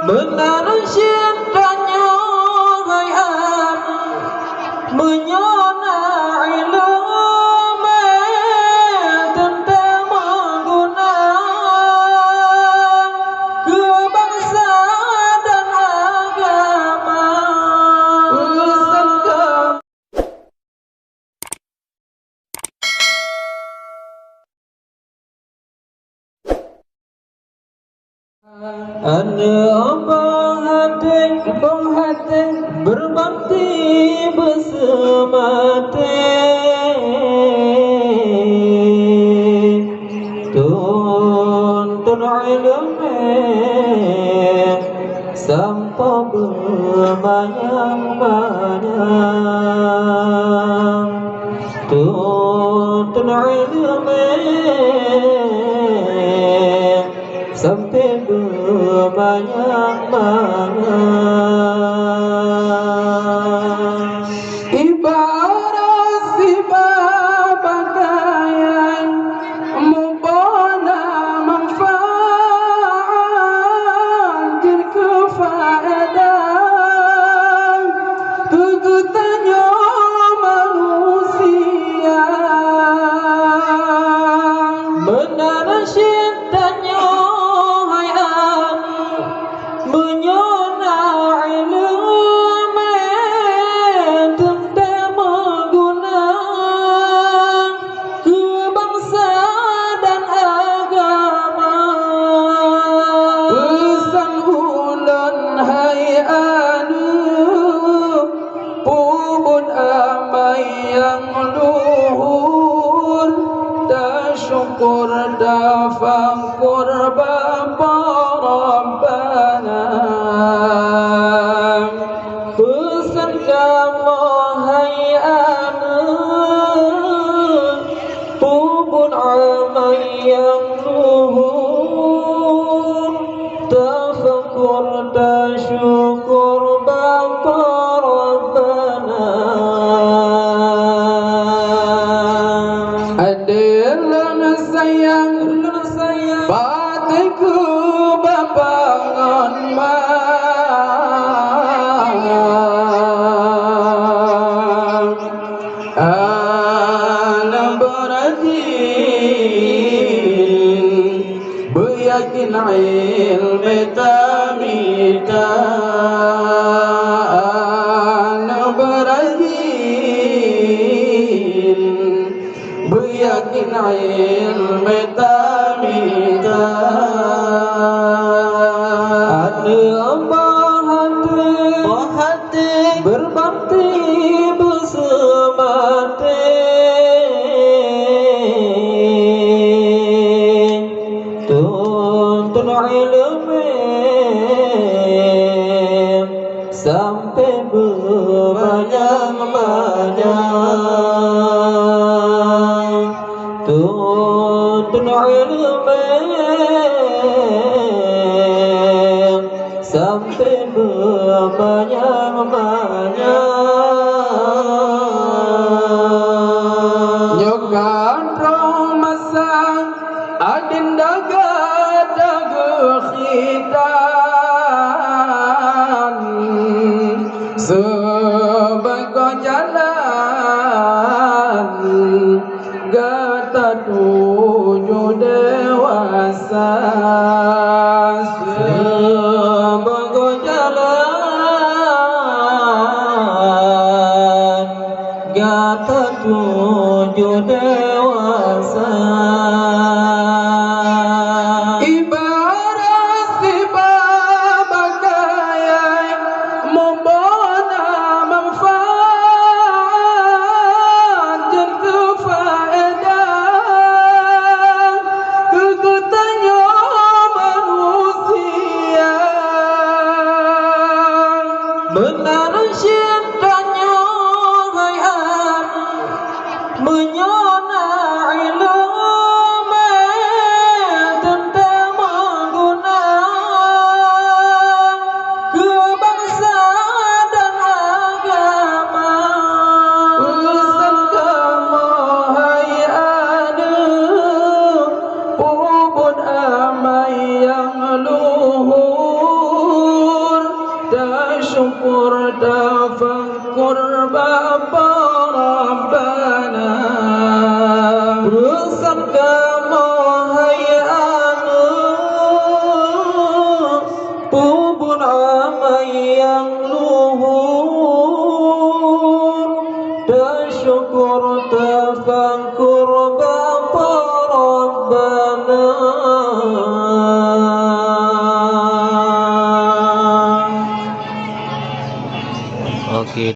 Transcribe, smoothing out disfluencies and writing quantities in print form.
benar cintanya hayat menyona ilmu tentang mengguna kebangsaan dan agama. Ada hati berbakti bersemati, tuntun ilmu sampai berbanyak-banyak, tuntun ilmu sampai berbanyak-banyak. Ibarat sifat pakaian mempunyai manfaat dan kepada kegutannya manusia benar cintanya menyona ilmu tentang mengguna kebangsaan dan agama. Pesan ulun hai anu pupun amai yang luhur, dah syukur dah fangkur bapa Rabbana. Pesan kamu hai anak pupun amai yang luhur, tafakkur dan syukur bapa Rabbana. Adalah sayang batiku bapangan ana berazin beyakin ilmu tamita, ana berazin beyakin ilmu tamita. Hati berbakti bersemati, tuntun ilmu sampai berbanyak-banyak, tuntun ilmu sampai berbanyak-banyak. Nyokan romasan adin daga khitan sebagai jalan gata tuju dewasa, sebagai jalan gata tuju dewasa. Ibarat sifat pakaian mempunyai manfaat dan kefaedah kegutannya manusia benar cintanya hayat menyona man yang luhur